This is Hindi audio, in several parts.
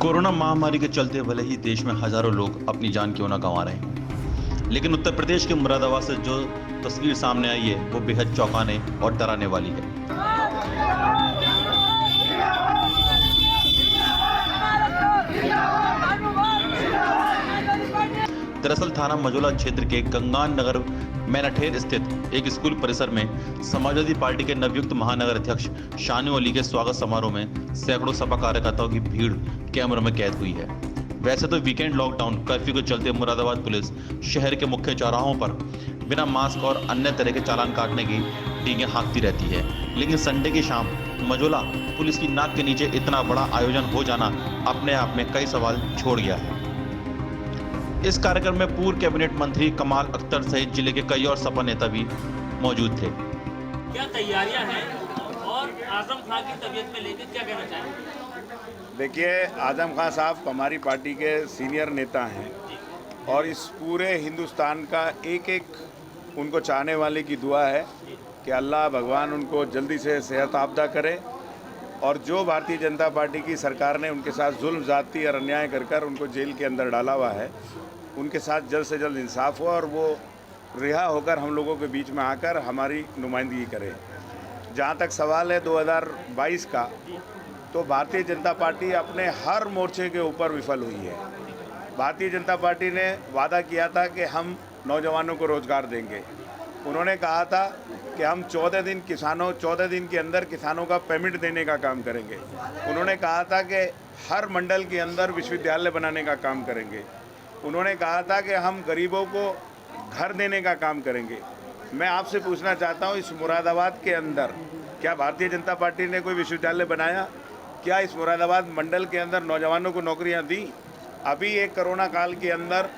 कोरोना महामारी के चलते भले ही देश में हजारों लोग अपनी जान क्यों ना गंवा रहे हों, लेकिन उत्तर प्रदेश के मुरादाबाद से जो तस्वीर सामने आई है वो बेहद चौंकाने और डराने वाली है। दरअसल थाना मजोला क्षेत्र के गंगान नगर मैनाठेर स्थित एक स्कूल परिसर में समाजवादी पार्टी के नवयुक्त महानगर अध्यक्ष शानू अली के स्वागत समारोह में सैकड़ों सपा कार्यकर्ताओं की भीड़ कैमरों में कैद हुई है। वैसे तो वीकेंड लॉकडाउन कर्फ्यू के चलते मुरादाबाद पुलिस शहर के मुख्य चौराहों पर बिना मास्क और अन्य तरह के चालान काटने की टीमें हाँकती रहती है, लेकिन संडे की शाम मजोला पुलिस की नाक के नीचे इतना बड़ा आयोजन हो जाना अपने आप में कई सवाल छोड़ गया है। इस कार्यक्रम में पूर्व कैबिनेट मंत्री कमाल अख्तर सहित जिले के कई और सपा नेता भी मौजूद थे। क्या तैयारियां हैं और आजम खान की तबीयत में लेकर क्या कहना चाहेंगे? देखिए, आजम खान साहब हमारी पार्टी के सीनियर नेता हैं और इस पूरे हिंदुस्तान का एक एक उनको चाहने वाले की दुआ है कि अल्लाह भगवान उनको जल्दी से सेहत याफ्ता करे और जो भारतीय जनता पार्टी की सरकार ने उनके साथ जुल्म ज़्यादती और अन्याय कर कर उनको जेल के अंदर डाला हुआ है, उनके साथ जल्द से जल्द इंसाफ हो और वो रिहा होकर हम लोगों के बीच में आकर हमारी नुमाइंदगी करे। जहाँ तक सवाल है 2022 का, तो भारतीय जनता पार्टी अपने हर मोर्चे के ऊपर विफल हुई है। भारतीय जनता पार्टी ने वादा किया था कि हम नौजवानों को रोज़गार देंगे। उन्होंने कहा था कि हम 14 दिन के अंदर किसानों का पेमेंट देने का काम करेंगे। उन्होंने कहा था कि हर मंडल के अंदर विश्वविद्यालय बनाने का काम करेंगे। उन्होंने कहा था कि हम गरीबों को घर देने का काम करेंगे। मैं आपसे पूछना चाहता हूं, इस मुरादाबाद के अंदर क्या भारतीय जनता पार्टी ने कोई विश्वविद्यालय बनाया? क्या इस मुरादाबाद मंडल के अंदर नौजवानों को नौकरियां दी? अभी एक कोरोना काल के अंदर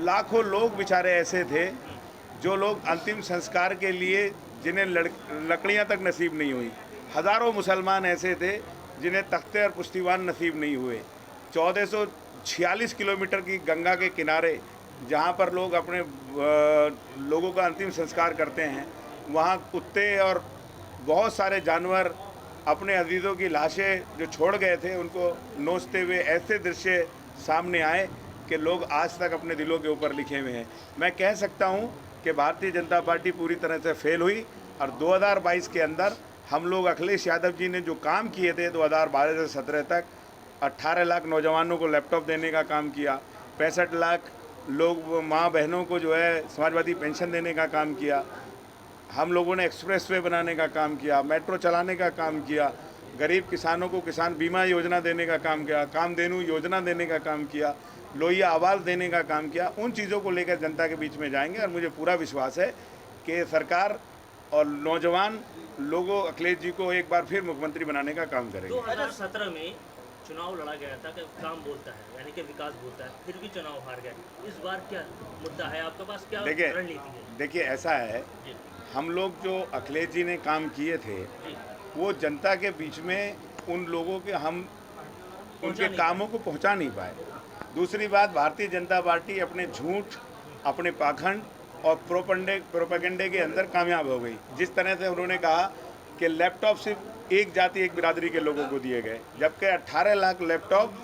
लाखों लोग बेचारे ऐसे थे जो लोग अंतिम संस्कार के लिए जिन्हें लकड़ियां तक नसीब नहीं हुई। हज़ारों मुसलमान ऐसे थे जिन्हें तख्ते और पुश्तीवान नसीब नहीं हुए। 1446 किलोमीटर की गंगा के किनारे जहां पर लोग अपने लोगों का अंतिम संस्कार करते हैं, वहां कुत्ते और बहुत सारे जानवर अपने अजीज़ों की लाशें जो छोड़ गए थे उनको नोचते हुए ऐसे दृश्य सामने आए कि लोग आज तक अपने दिलों के ऊपर लिखे हुए हैं। मैं कह सकता हूं कि भारतीय जनता पार्टी पूरी तरह से फेल हुई और 2022 के अंदर हम लोग अखिलेश यादव जी ने जो काम किए थे 2012 से 17 तक 18 लाख नौजवानों को लैपटॉप देने का काम किया, 65 लाख लोग माँ बहनों को जो है समाजवादी पेंशन देने का काम किया, हम लोगों ने एक्सप्रेसवे बनाने का काम किया, मेट्रो चलाने का काम किया, गरीब किसानों को किसान बीमा योजना देने का काम किया, कामधेनु योजना देने का काम किया, लोहिया आवाज़ देने का काम किया। उन चीज़ों को लेकर जनता के बीच में जाएंगे और मुझे पूरा विश्वास है कि सरकार और नौजवान लोगों अखिलेश जी को एक बार फिर मुख्यमंत्री बनाने का काम करेंगे। 2017 में चुनाव लड़ा गया था कि काम बोलता है, यानी कि विकास बोलता है, फिर भी चुनाव हार गया। इस बार क्या मुद्दा है आपके पास, क्या रणनीति है? देखिए, ऐसा है, हम लोग जो अखिलेश जी ने काम किए थे वो जनता के बीच में उन लोगों के हम उनके कामों को पहुंचा नहीं पाए। दूसरी बात, भारतीय जनता पार्टी अपने झूठ, अपने पाखंड और प्रोपेगेंडे के अंदर कामयाब हो गई। जिस तरह से उन्होंने कहा कि लैपटॉप सिर्फ एक जाति एक बिरादरी के लोगों को दिए गए, जबकि 18 लाख लैपटॉप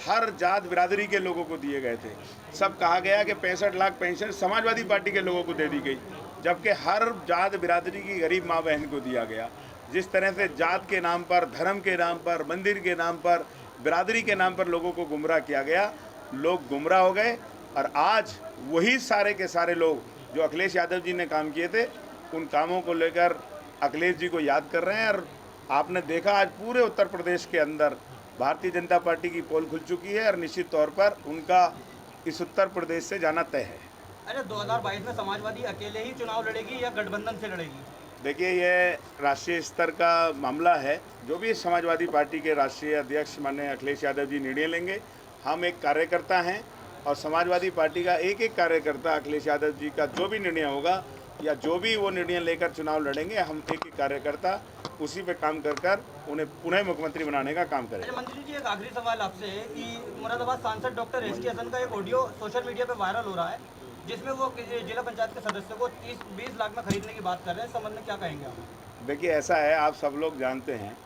हर जात बिरादरी के लोगों को दिए गए थे। सब कहा गया कि 65 लाख पेंशन समाजवादी पार्टी के लोगों को दे दी गई, जबकि हर जात बिरादरी की गरीब माँ बहन को दिया गया। जिस तरह से जात के नाम पर, धर्म के नाम पर, मंदिर के नाम पर, बिरादरी के नाम पर लोगों को गुमराह किया गया, लोग गुमराह हो गए। और आज वही सारे के सारे लोग जो अखिलेश यादव जी ने काम किए थे उन कामों को लेकर अखिलेश जी को याद कर रहे हैं। और आपने देखा आज पूरे उत्तर प्रदेश के अंदर भारतीय जनता पार्टी की पोल खुल चुकी है और निश्चित तौर पर उनका इस उत्तर प्रदेश से जाना तय है। अरे 2022 में समाजवादी अकेले ही चुनाव लड़ेगी या गठबंधन से लड़ेगी? देखिए, ये राष्ट्रीय स्तर का मामला है। जो भी समाजवादी पार्टी के राष्ट्रीय अध्यक्ष माननीय अखिलेश यादव जी निर्णय लेंगे। हम एक कार्यकर्ता हैं और समाजवादी पार्टी का एक एक कार्यकर्ता अखिलेश यादव जी का जो भी निर्णय होगा या जो भी वो निर्णय लेकर चुनाव लड़ेंगे, हम एक एक कार्यकर्ता उसी पे काम कर कर उन्हें पुनः मुख्यमंत्री बनाने का काम करेंगे। मंत्री जी, एक आखिरी सवाल आपसे कि मुरादाबाद सांसद डॉक्टर एसटी हसन का एक ऑडियो सोशल मीडिया पे वायरल हो रहा है जिसमें वो जिला पंचायत के सदस्य को 30-20 लाख में खरीदने की बात कर रहे हैं। इस संबंध में क्या कहेंगे आप? देखिए, ऐसा है, आप सब लोग जानते हैं,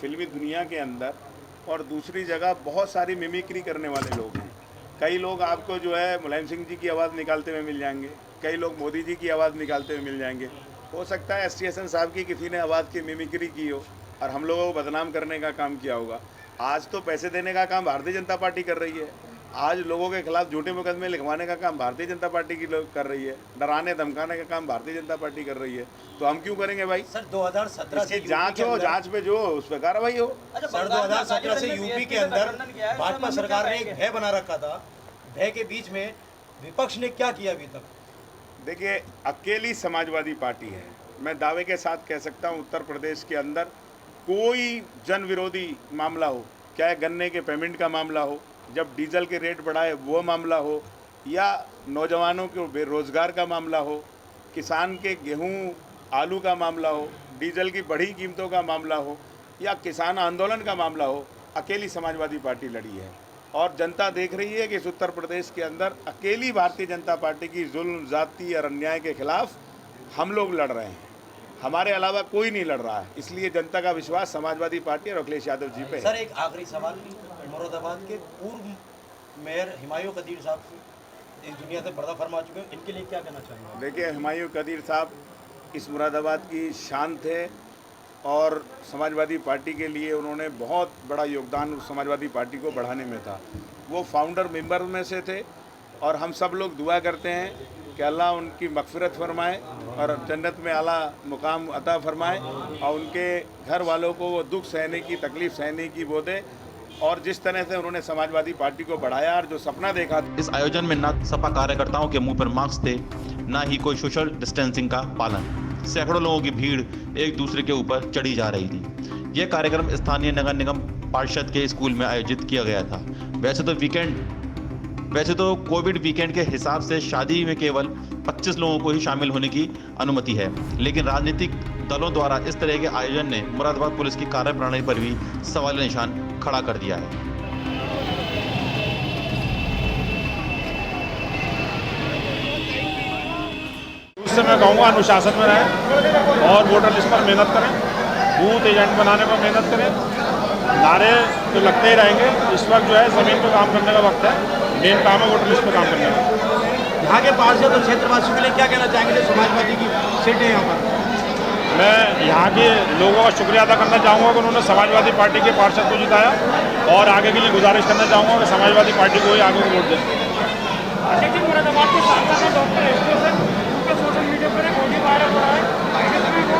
फिल्मी दुनिया के अंदर और दूसरी जगह बहुत सारी मिमिक्री करने वाले लोग हैं। कई लोग आपको जो है मुलायम सिंह जी की आवाज़ निकालते हुए मिल जाएंगे, कई लोग मोदी जी की आवाज़ निकालते हुए मिल जाएंगे। हो सकता है एसटी हसन साहब की किसी ने आवाज़ की मिमिक्री की हो और हम लोगों को बदनाम करने का काम किया होगा। आज तो पैसे देने का काम भारतीय जनता पार्टी कर रही है, आज लोगों के खिलाफ झूठे मुकदमे लिखवाने का काम भारतीय जनता पार्टी की लोग कर रही है, डराने धमकाने का काम भारतीय जनता पार्टी कर रही है। तो हम क्यों करेंगे भाई? सर 2017 से जांच हो, जांच पे जो उस पर कार्रवाई हो। सर 2017 से यूपी के अंदर भाजपा सरकार ने एक भय बना रखा था, भय के बीच में विपक्ष ने क्या किया अभी तक? देखिए, अकेली समाजवादी पार्टी है, मैं दावे के साथ कह सकता हूँ उत्तर प्रदेश के अंदर कोई जन विरोधी मामला हो, चाहे गन्ने के पेमेंट का मामला हो, जब डीजल के रेट बढ़ाए वो मामला हो, या नौजवानों के बेरोजगार का मामला हो, किसान के गेहूं आलू का मामला हो, डीजल की बढ़ी कीमतों का मामला हो, या किसान आंदोलन का मामला हो, अकेली समाजवादी पार्टी लड़ी है। और जनता देख रही है कि इस उत्तर प्रदेश के अंदर अकेली भारतीय जनता पार्टी की जुल्म, जाति और अन्याय के खिलाफ हम लोग लड़ रहे हैं, हमारे अलावा कोई नहीं लड़ रहा है। इसलिए जनता का विश्वास समाजवादी पार्टी और अखिलेश यादव जी पे है। सर एक आखिरी सवाल, मुरादाबाद के पूर्व मेयर हुमायूं कदीर साहब इस दुनिया से पर्दा फरमा चुके हैं, इनके लिए क्या कहना चाहेंगे? देखिए, हुमायूं कदीर साहब इस मुरादाबाद की शान थे और समाजवादी पार्टी के लिए उन्होंने बहुत बड़ा योगदान समाजवादी पार्टी को बढ़ाने में था। वो फाउंडर मेंबर में से थे और हम सब लोग दुआ करते हैं कि अल्लाह उनकी मग़फ़िरत फरमाए और जन्नत में आला मुकाम अता फरमाए और उनके घर वालों को वो दुख सहने की, तकलीफ़ सहने की वो दे। और जिस तरह से उन्होंने समाजवादी पार्टी को बढ़ाया और जो सपना देखा। इस आयोजन में न सपा कार्यकर्ताओं के मुंह पर मास्क थे, न ही कोई सोशल डिस्टेंसिंग का पालन। सैकड़ों लोगों की भीड़ एक दूसरे के ऊपर चढ़ी जा रही थी। यह कार्यक्रम स्थानीय नगर निगम पार्षद के स्कूल में आयोजित किया गया था। वैसे तो कोविड वीकेंड के हिसाब से शादी में केवल 25 लोगों को ही शामिल होने की अनुमति है, लेकिन राजनीतिक दलों द्वारा इस तरह के आयोजन ने मुरादाबाद पुलिस की कार्यप्रणाली पर भी सवालिया निशान खड़ा कर दिया है। उससे मैं कहूँगा अनुशासन में रहें और वोटर लिस्ट पर मेहनत करें, बूथ एजेंट बनाने पर मेहनत करें। नारे तो लगते ही रहेंगे, इस वक्त जो है ज़मीन पर काम करने का वक्त है, मेन काम है वोटर लिस्ट पर काम करने का। यहाँ के पार्षद और क्षेत्रवासियों के लिए क्या कहना चाहेंगे जो समाजवादी की सीटें यहाँ पर? मैं यहाँ के लोगों का शुक्रिया अदा करना चाहूँगा कि उन्होंने समाजवादी पार्टी के पार्षद को जिताया और आगे के लिए गुजारिश करना चाहूँगा कि समाजवादी पार्टी को ही आगे वोट दें। मुरादाबाद के सांसद डॉक्टर एसटी हसन, उनके सोशल मीडिया पर एक ऑडियो वायरल हो रहा है जिसमें वो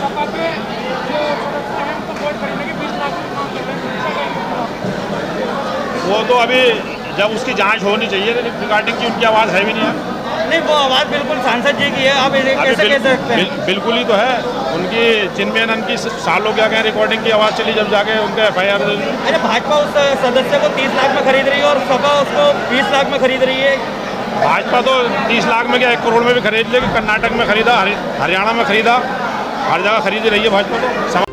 सपा के जो सदस्य हैं उनको वोट खरीदने के 20 लाख में काम कर रहे हैं। वो तो अभी जब उसकी जांच होनी चाहिए, रिगार्डिंग की उनकी आवाज़ है भी नहीं है। नहीं, वो आवाज़ बिल्कुल सांसद जी की है, आप इन्हें कैसे कह सकते हैं? बिल्कुल ही तो है, उनकी चिन्मयन की सालों के आगे रिकॉर्डिंग की आवाज़ चली, जब जाके उनके FIR। अरे भाजपा उस सदस्य को 30 लाख में खरीद रही है और सपा उसको 20 लाख में खरीद रही है। भाजपा तो 30 लाख में क्या 1 करोड़ में भी खरीद लेगी। कर्नाटक में खरीदा, हरियाणा में खरीदा, हर जगह खरीद रही है भाजपा तो।